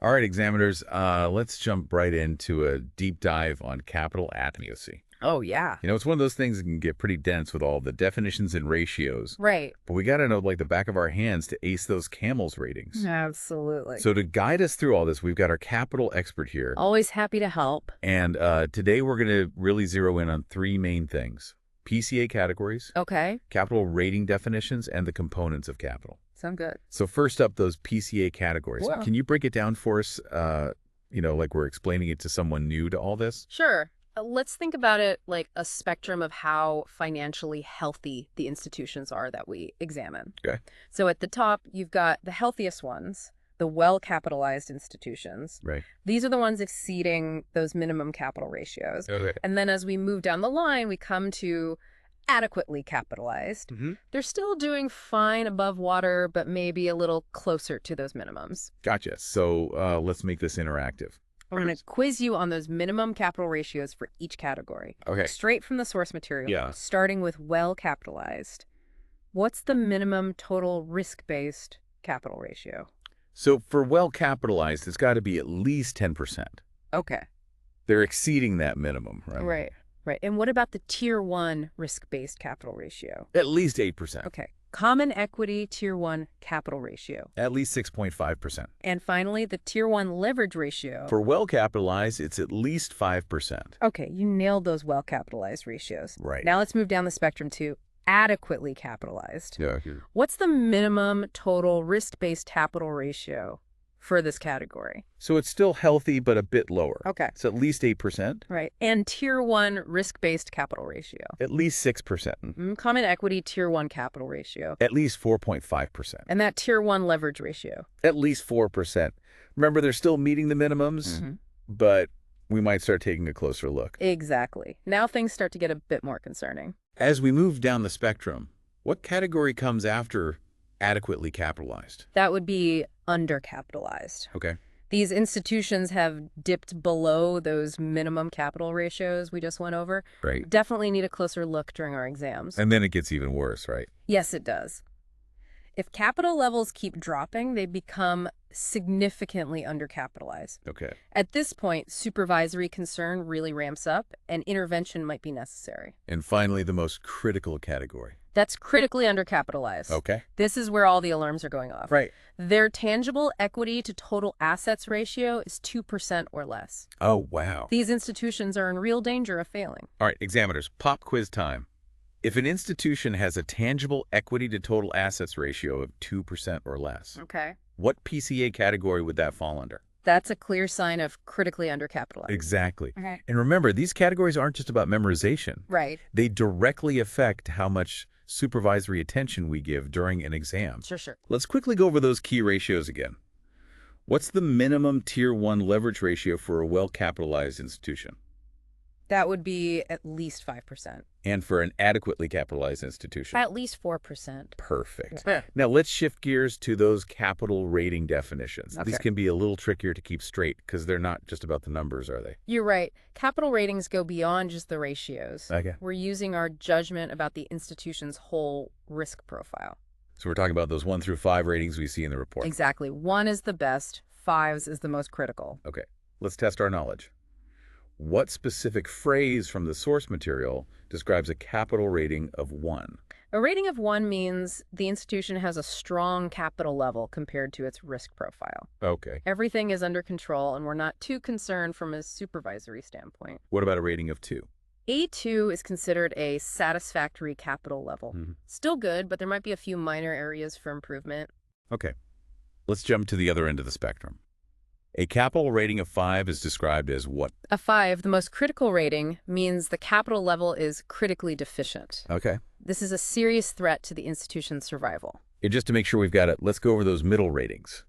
All right, examiners, let's jump right into a deep dive on capital adequacy. Oh, yeah. It's one of those things that can get pretty dense with all the definitions and ratios, Right. but we got to know like the back of our hands to ace those camels ratings. Absolutely. So to guide us through all this, we've got our capital expert here. Always happy to help. And today we're going to really zero in on three main things: PCA categories, Okay. capital rating definitions, and the components of capital. Sound good. So first up, those PCA categories. Well- Can you break it down for us, like we're explaining it to someone new to all this? Sure. Let's think about it like a spectrum of how financially healthy the institutions are that we examine. Okay. So at the top, you've got the healthiest ones, the well-capitalized institutions. Right. These are the ones exceeding those minimum capital ratios. Okay. And then as we move down the line, we come to adequately capitalized. Mm-hmm. They're still doing fine above water, but maybe a little closer to those minimums. Gotcha. So let's make this interactive. We're going to quiz you on those minimum capital ratios for each category. Okay. Straight from the source material. Yeah. Starting with well-capitalized. What's the minimum total risk-based capital ratio? So for well-capitalized, it's got to be at least 10%. Okay. They're exceeding that minimum, right? Right. Right. And what about the Tier 1 risk-based capital ratio? At least 8%. Okay. Common equity Tier 1 capital ratio. At least 6.5%. And finally, the Tier 1 leverage ratio. For well-capitalized, it's at least 5%. Okay, you nailed those well-capitalized ratios. Right. Now let's move down the spectrum to adequately capitalized. Yeah. What's the minimum total risk-based capital ratio for this category? So it's still healthy, but a bit lower. Okay. It's at least 8%. Right. And Tier 1 risk-based capital ratio. At least 6%. Common equity Tier 1 capital ratio. At least 4.5%. And that Tier 1 leverage ratio. At least 4%. Remember, they're still meeting the minimums, but we might start taking a closer look. Exactly. Now things start to get a bit more concerning. As we move down the spectrum, what category comes after adequately capitalized? That would be undercapitalized. Okay. These institutions have dipped below those minimum capital ratios we just went over. Right. Definitely need a closer look during our exams. And then it gets even worse, right? Yes, it does. If capital levels keep dropping, they become significantly undercapitalized. Okay. At this point, supervisory concern really ramps up and intervention might be necessary. And finally, the most critical category. That's critically undercapitalized. Okay. This is where all the alarms are going off. Right. Their tangible equity to total assets ratio is 2% or less. Oh, wow. These institutions are in real danger of failing. All right, examiners, pop quiz time. If an institution has a tangible equity to total assets ratio of 2% or less, Okay. what PCA category would that fall under? That's a clear sign of critically undercapitalized. Exactly. Okay. And remember, these categories aren't just about memorization. Right. They directly affect how much supervisory attention we give during an exam. Sure. Let's quickly go over those key ratios again. What's the minimum Tier 1 leverage ratio for a well-capitalized institution? That would be at least 5%. And for an adequately capitalized institution? At least 4%. Perfect. Yeah. Now let's shift gears to those capital rating definitions. Okay. These can be a little trickier to keep straight because they're not just about the numbers, are they? You're right. Capital ratings go beyond just the ratios. Okay. We're using our judgment about the institution's whole risk profile. So we're talking about those 1 through 5 ratings we see in the report. Exactly. 1 is the best, 5s is the most critical. Okay, let's test our knowledge. What specific phrase from the source material describes a capital rating of 1? A rating of 1 means the institution has a strong capital level compared to its risk profile. Okay. Everything is under control, and we're not too concerned from a supervisory standpoint. What about a rating of 2? A2 is considered a satisfactory capital level. Still good, but there might be a few minor areas for improvement. Okay, let's jump to the other end of the spectrum. A capital rating of 5 is described as what? A 5, the most critical rating, means the capital level is critically deficient. Okay. This is a serious threat to the institution's survival. And just to make sure we've got it, let's go over those middle ratings.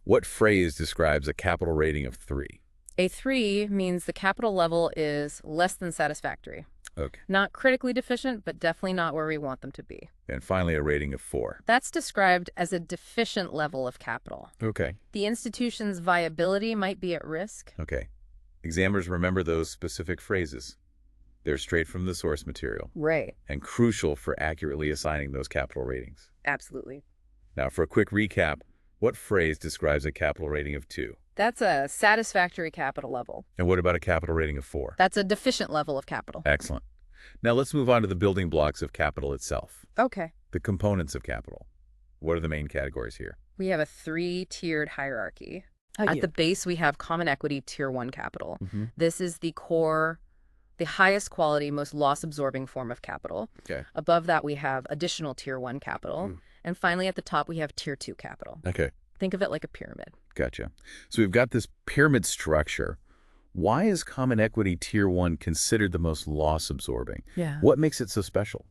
What phrase describes a capital rating of 3? A 3 means the capital level is less than satisfactory. Okay. Not critically deficient, but definitely not where we want them to be. And finally, a rating of 4. That's described as a deficient level of capital. Okay. The institution's viability might be at risk. Okay. Examiners remember those specific phrases. They're straight from the source material Right. and crucial for accurately assigning those capital ratings. Absolutely. Now, for a quick recap, what phrase describes a capital rating of 2? That's a satisfactory capital level. And what about a capital rating of 4? That's a deficient level of capital. Excellent. Now let's move on to the building blocks of capital itself, Okay. the components of capital. What are the main categories here? We have a 3-tiered hierarchy. At the base, we have common equity tier 1 capital. This is the core, the highest quality, most loss-absorbing form of capital. Okay. Above that, we have additional tier 1 capital. And finally, at the top, we have tier 2 capital. Okay. Think of it like a pyramid. Gotcha. So we've got this pyramid structure. Why is common equity tier 1 considered the most loss-absorbing? Yeah. What makes it so special?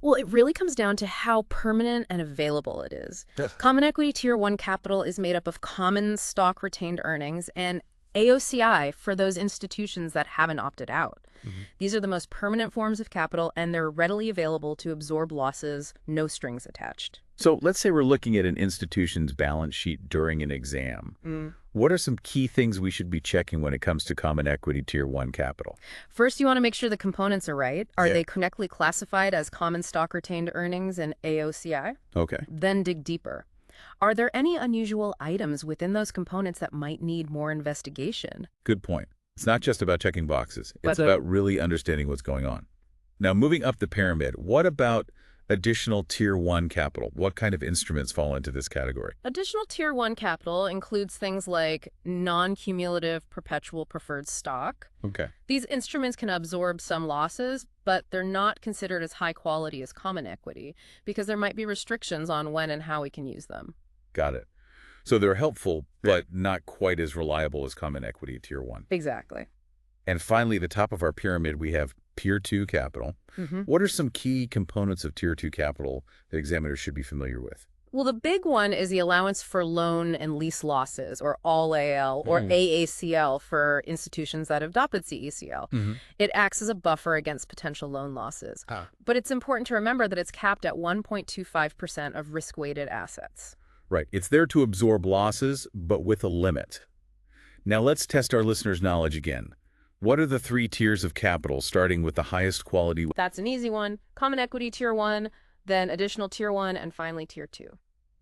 Well, it really comes down to how permanent and available it is. Common equity tier 1 capital is made up of common stock retained earnings and AOCI for those institutions that haven't opted out. These are the most permanent forms of capital, and they're readily available to absorb losses, no strings attached. So let's say we're looking at an institution's balance sheet during an exam. What are some key things we should be checking when it comes to common equity tier 1 capital? First, you want to make sure the components are right. Are they correctly classified as common stock retained earnings and AOCI? Okay. Then dig deeper. Are there any unusual items within those components that might need more investigation? Good point. It's not just about checking boxes. It's But about really understanding what's going on. Now, moving up the pyramid, what about additional tier 1 capital? What kind of instruments fall into this category? Additional tier 1 capital includes things like non-cumulative perpetual preferred stock. Okay. These instruments can absorb some losses, but they're not considered as high quality as common equity because there might be restrictions on when and how we can use them. Got it. So they're helpful, but not quite as reliable as common equity tier 1. Exactly. And finally, the top of our pyramid, we have tier 2 capital. What are some key components of tier 2 capital that examiners should be familiar with? Well, the big one is the allowance for loan and lease losses, or ALL, or AACL for institutions that have adopted CECL. It acts as a buffer against potential loan losses. But it's important to remember that it's capped at 1.25% of risk-weighted assets. Right. It's there to absorb losses, but with a limit. Now let's test our listeners' knowledge again. What are the 3 tiers of capital, starting with the highest quality? That's an easy one. Common equity tier 1, then additional tier 1, and finally tier 2.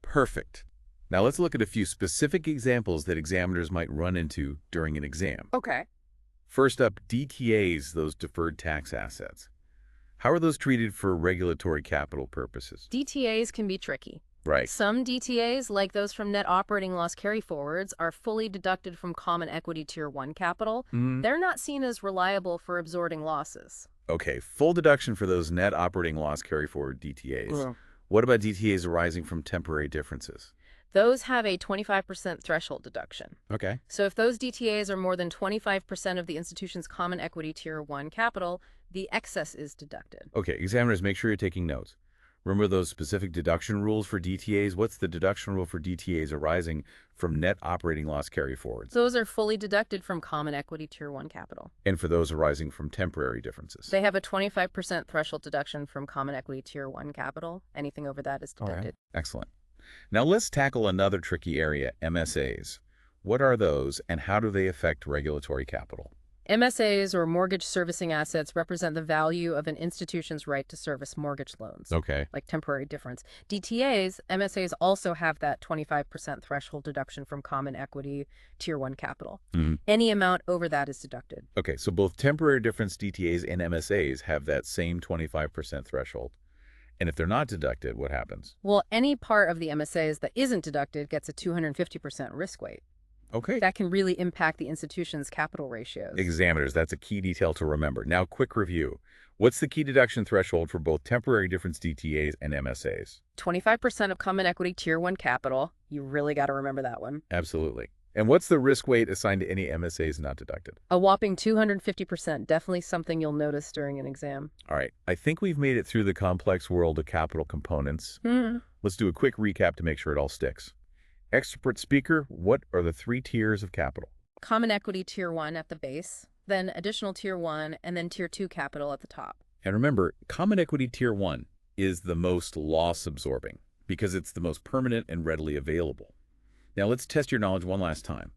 Perfect. Now let's look at a few specific examples that examiners might run into during an exam. Okay. First up, DTAs, those deferred tax assets. How are those treated for regulatory capital purposes? DTAs can be tricky. Right. Some DTAs, like those from net operating loss carryforwards, are fully deducted from common equity tier 1 capital. They're not seen as reliable for absorbing losses. Okay, full deduction for those net operating loss carryforward DTAs. What about DTAs arising from temporary differences? Those have a 25% threshold deduction. Okay. So if those DTAs are more than 25% of the institution's common equity tier 1 capital, the excess is deducted. Okay, examiners, make sure you're taking notes. Remember those specific deduction rules for DTAs? What's the deduction rule for DTAs arising from net operating loss carryforwards? Those are fully deducted from common equity tier 1 capital. And for those arising from temporary differences? They have a 25% threshold deduction from common equity tier 1 capital. Anything over that is deducted. All right. Excellent. Now let's tackle another tricky area, MSAs. What are those and how do they affect regulatory capital? MSAs, or mortgage servicing assets, represent the value of an institution's right to service mortgage loans. Okay. Like temporary difference. DTAs, MSAs also have that 25% threshold deduction from common equity tier 1 capital. Any amount over that is deducted. Okay, so both temporary difference DTAs and MSAs have that same 25% threshold. And if they're not deducted, what happens? Well, any part of the MSAs that isn't deducted gets a 250% risk weight. Okay. That can really impact the institution's capital ratios. Examiners, that's a key detail to remember. Now, quick review. What's the key deduction threshold for both temporary difference DTAs and MSAs? 25% of common equity tier 1 capital. You really got to remember that one. Absolutely. And what's the risk weight assigned to any MSAs not deducted? A whopping 250%. Definitely something you'll notice during an exam. All right. I think we've made it through the complex world of capital components. Let's do a quick recap to make sure it all sticks. Expert speaker, what are the 3 tiers of capital? Common equity tier 1 at the base, then additional tier 1, and then tier 2 capital at the top. And remember, common equity tier 1 is the most loss absorbing because it's the most permanent and readily available. Now let's test your knowledge one last time.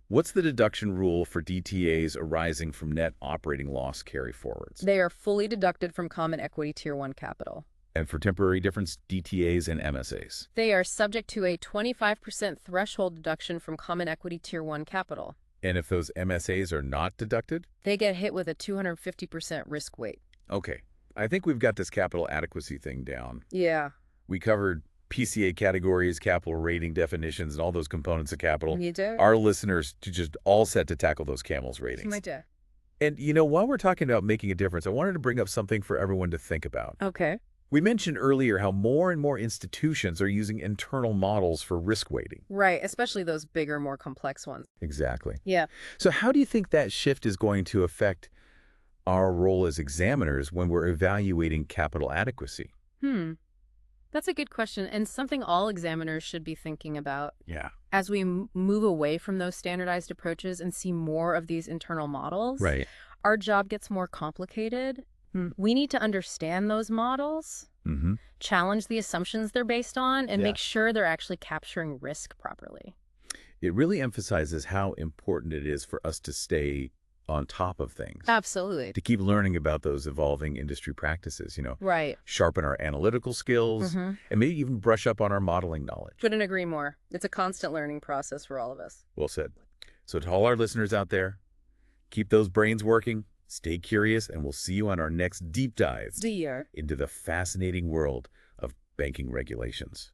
What's the deduction rule for DTAs arising from net operating loss carryforwards? They are fully deducted from common equity tier 1 capital. And for temporary difference, DTAs and MSAs. They are subject to a 25% threshold deduction from Common Equity Tier 1 capital. And if those MSAs are not deducted? They get hit with a 250% risk weight. Okay. I think we've got this capital adequacy thing down. Yeah. We covered PCA categories, capital rating definitions, and all those components of capital. You do? Our listeners are just all set to tackle those CAMELS ratings. My dad. And, while we're talking about making a difference, I wanted to bring up something for everyone to think about. Okay. We mentioned earlier how more and more institutions are using internal models for risk weighting. Right, especially those bigger, more complex ones. Exactly. Yeah. So how do you think that shift is going to affect our role as examiners when we're evaluating capital adequacy? That's a good question, and something all examiners should be thinking about. Yeah. As we move away from those standardized approaches and see more of these internal models, Right. our job gets more complicated. We need to understand those models, challenge the assumptions they're based on, and make sure they're actually capturing risk properly. It really emphasizes how important it is for us to stay on top of things. Absolutely. To keep learning about those evolving industry practices, Right. sharpen our analytical skills, and maybe even brush up on our modeling knowledge. Couldn't agree more. It's a constant learning process for all of us. Well said. So to all our listeners out there, keep those brains working, stay curious, and we'll see you on our next deep dive into the fascinating world of banking regulations.